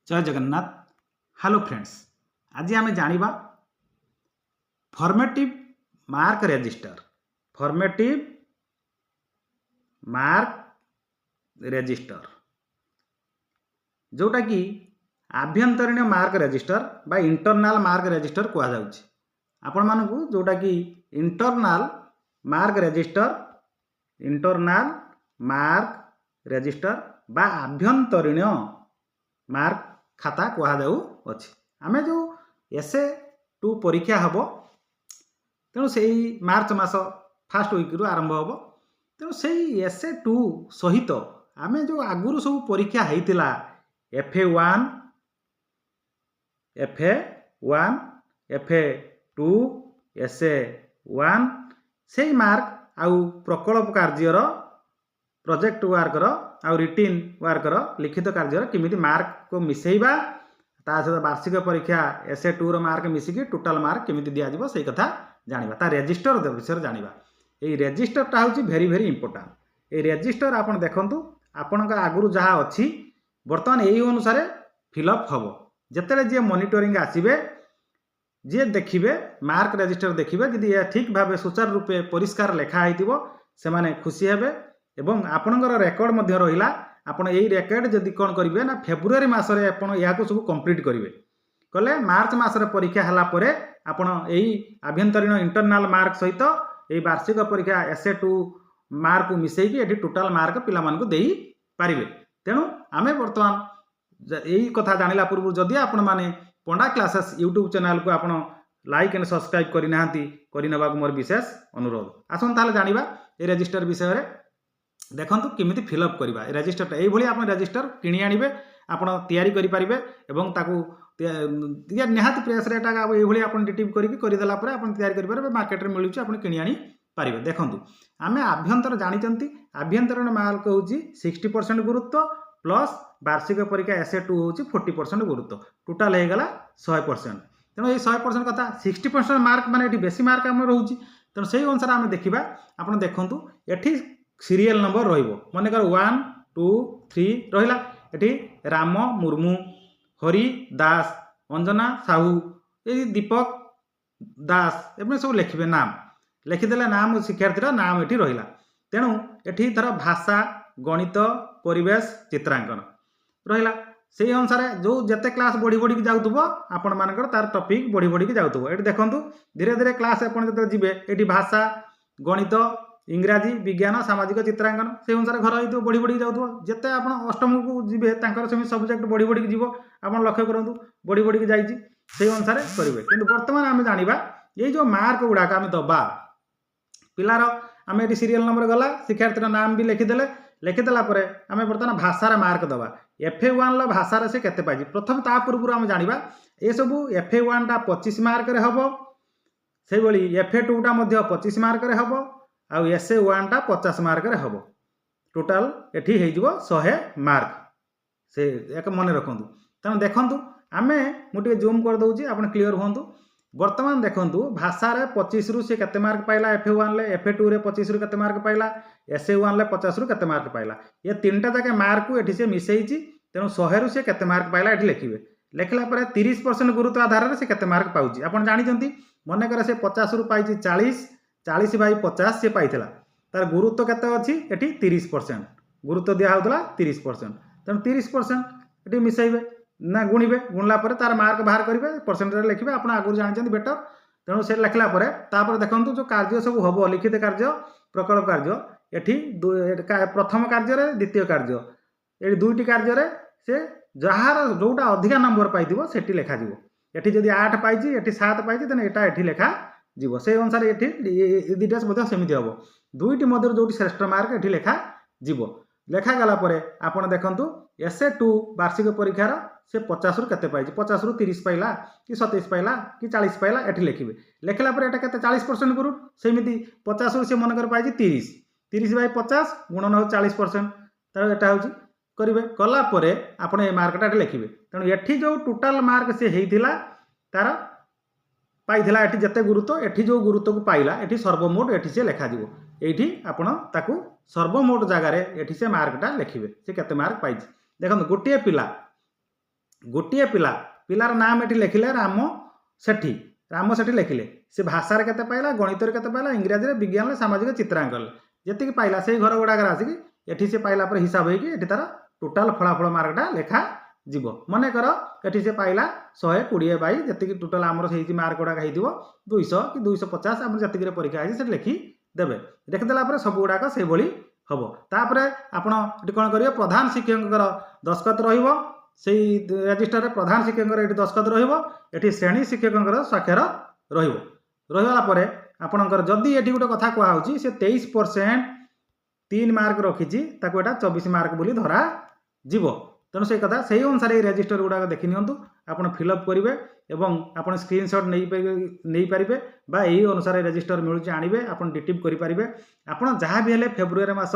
जय Jagannath. Hello friends, आज आम जाना formative mark register. Formative mark register जोटा कि आभ्यंतरीण मार्क रजिस्टर बा इंटरनाल मार्क रजिस्टर कह जाउछि। आपण मानकु जोटा कि इंटरनाल मार्क रजिस्टर बा आभ्यंतरीण मार्क खाता कह जाउछि। आमे जो SA2 परीक्षा हम तेणु से मार्च मास फास्ट वीक रु आरंभ हम। तेणु से SA2 सहित आमे जो आगुरु सब परीक्षा होइतिला FA1, FA2, SA1 से मार्क आउ प्रकल्प कार्यर प्रोजेक्ट वर्कर आउ रिटिन वर्कर लिखित कार्य किमिति मार्क को मिसेइबा ता सहित वार्षिक परीक्षा SA2 रो मार्क मिसिकी टोटाल मार्क किमिति दिया जिवो सेई कथा जानिबा। ता रजिस्टर विषय जानिबा। एई रजिस्टरटा होची भेरी भेरी इंपोर्टेंट। एई रजिस्टर आपण देखंतु आपनका आगुरु जहा अछि वर्तमान एई अनुसार फिलअप हबो। जेतेले जे मॉनिटरिंग आसीबे जे देखिबे मार्क रजिस्टर देखिबे जदि या ठीक भाबे सुचार रूपे परिष्कार लेखा आइतिबो से माने खुशी हेबे एवं आपनकर रेकर्ड मध्य रहिला। आपण एई रेकर्ड जदि कोन करिवे ना फेब्रुआरी मासरे आपण याको सब कंप्लीट करिवे कले मार्च मासरे परीक्षा हला परे आपण एई आभ्यंतरीण इंटरनल मार्क सहित एई वार्षिक परीक्षा SA2 मार्क को मिसेई कि एठी टोटल मार्क पिला मान को देई पारिबे। तेणु आमे वर्तमान एई कथा जानिला पूर्व जदि आपण माने पंडा क्लासेस यूट्यूब चैनल को आपण लाइक एंड सब्सक्राइब करि नाहंती करि नबा को मोर विशेष अनुरोध। आसन ताले जानिबा ए रजिस्टर विषय रे देखंतु किमिति फिलअप करबा। ए रजिस्टर एई भली आपण रजिस्टर किनि आनिबे आपण तयारी करि परिबे एवं ताकू या निहात प्रेस रे एटा एई भली आपण डिटिव करिकि करि देला परे आपण तयारी करि परिबे। मार्केट रे मिलुची आपण किनि आनी पारिबे। देखंतु आमे आभ्यंतर जानिचंती आभ्यंतरण मार्क होची 60% गुरुत्व प्लस वार्षिक परीक्षा SA2 होची 40% गुरुत्व टोटल हे गला 100%। तेणु ये 100% कथा 60% मार्क माने एठी बेसी मार्क आमे रहउची। तेणु सेही अनुसार आमे देखिबा। आपण देखंतु एठी सीरियल नंबर रहिबो मानेकर 1 2 3 रहिला। एठी राम मुर्मू, हरि दास, अंजना साहू, ए दीपक दास एबे सब लिखिबे नाम लिखिदेले नाम शिक्षार्थीर नाम एठी रहिला। तेणु एठी धर भाषा, गणित, परिवेश, चित्रांकन रहिला। सेही अनुसार जो जते क्लास बढ़ी बढ़ी जाउतबो आपण मानकर तार टॉपिक बढ़ी बढ़ी जाउतबो। एठी देखंतु धीरे धीरे क्लास आपण जते जिबे एठी भाषा, गणित, इंग्राजी, विज्ञान, सामाजिक, चित्रांकन से अनुसार घर होइतो बढ़ी बढ़ी जाउतबो। जते आपण अष्टम को जिबे तांकर सेमी सब्जेक्ट बढ़ी बढ़ी जिवो। आपण लक्ष्य करंतु बढ़ी बढ़ी जाईची सेही अनुसार करिवे। किंतु वर्तमान आमे जानिबा ए जो मार्क गुडा का आमे दबा पिलार आमे एटी सीरियल नंबर गला शिक्षार्थीर नाम भी लिखिदेला परे आमे वर्तमान भाषा रे मार्क दबा। FA1 ला भाषा रे से केते पाइजी प्रथम ता पूर्व आमे जानिबा। ए सबु FA1 टा 25 मार्क रे हबो सेही बळी FA2 टा मध्ये 25 मार्क रे हबो आ SA1 टा 50 मार्क रे हबो। टोटल एठी हे जिवो 100 मार्क से एक मन रखंतु। तने देखंतु आमे मोटे जूम कर दउची आपण क्लियर होंतु। वर्तमान देखंतु भाषा रे 25 रु से केते मार्क पाइला FA1 ले, FA2 रे 25 रु केते मार्क पाइला, SA1 ले 50 रु केते मार्क पाइला। ये तीनटा जाके मार्क को एठी से मिसेईची। तेनु 100 रु से केते मार्क पाइला एठी लिखिबे। लिखला परे 30% गुरुत्व आधार रे से केते मार्क पाउची आपण जानि जंती। मने करे से 50 रु पाइची 40 बाई 50 से पाइथिला। तार गुरुत्व केते अछि एठी 30% गुरुत्व दिया होतला 30%। तेनु 30% एठी मिसेइबे ना गुणिबे। गुणला परे तार मार्क बाहर करिवे परसेंटेज लिखिबे। आपण आगुर जानिचंती बेटर। तेणु से लिखला परे तापर देखंतु जो कार्य सब हबो लिखित कार्य प्रकल्प कार्य एठी प्रथम कार्य रे द्वितीय कार्य एठी दुईटी कार्य रे से जहार जोटा अधिका नंबर पाइथिबो सेठी लेखा जिवो। एठी जदि 8 पाइची एठी 7 पाइची तने एटा एठी लेखा जिवो। से अनुसार एठी दिटास मध्ये सेमिति हबो। दुईटी मध्ये जोटी श्रेष्ठ मार्क एठी लेखा जिवो। लेखा गला परे आपण देखंतु SA2 वार्षिक परीक्षार से 50 रु केते पाइची 50 रु 30 पाइला कि 27 पाइला कि 40 पाइला एठी लिखिबे। लेखला परे एटा केते 40% गुरु सेमिति 50 रु से मन कर पाइची 30 बाई 50 गुणन हो 40% तार एटा होची करिवे। कला परे आपण ए मार्कटा लिखिबे। तेणु एठी जो टोटल मार्क से हेइथिला तार पाइथिला एठी जते गुरुत्व एठी जो गुरुत्व को पाइला एठी सर्वमोट एठी से लेखा जिवो। एठी आपण ताकू सर्वमोट जगार एठी से मार्कटा लिखिबे से केते मार्क पाइछि। देखंतु गोटिए पिला गोटे पिला पिलार नाम ये लिखिले राम सेठी लिखिले से भाषा केते पाइला गणित केते पाइला इंग्राजी विज्ञान सामाजिक चित्रांकन जी पाइला से घर गुड़ाक आसिक ये से पाइला पर हिसाब होगी ये तार टोटाल फलाफल मार्कटा लेखा जीव मनकर ये से पाइला 120 बाई जी टोटाल आमर से मार्क गुड़ाक हो 200 कि 250 आम जी परीक्षा है लिखिदेवे लिखिदेला सब गुड़ाक से हम तापर आपड़ कौन करेंगे प्रधान शिक्षक दस्खत रही रेजिस्टर प्रधान शिक्षक दस्खत रही श्रेणी शिक्षक स्वाक्षर रहीगला आपणकर जदि ये गोटे कथा कहूँ से 23% 3 मार्क रखी 24 मार्क बोली धरा जीव तेणु से कथा से अनुसार ये रेजिस्टर गुड़ाक देखी नियंतु आपन फिलअप करेंगे एवं आपन स्क्रीनशॉट नहीं पारे बा यही अनुसार रेजिस्टर मिलूँ आणवे आपन डिटिव करेंगे आपन जहाँ भी हेले फेब्रुआरी मास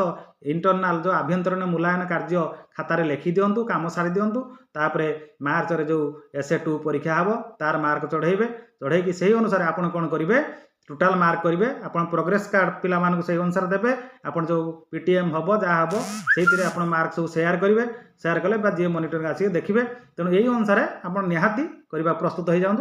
इंटरनाल जो आभ्यंतरीण मूल्यांकन कार्य खातार लिखि दिंतु काम सारी दिंतु तापर मार्च रे जो SA2 परीक्षा हम तार मार्क चढ़ेबे से अनुसार आपन कौन करेंगे टोटाल मार्क करेंगे आपन प्रोग्रेस कार्ड पिला मानक से अनुसार देवे आपन जो PTM हम जहाँ हम से मार्क सब शेयर कले जी मॉनिटर आसिक देखिए तेणु यही अनुसार आप निहाती करने प्रस्तुत हो जाऊँ।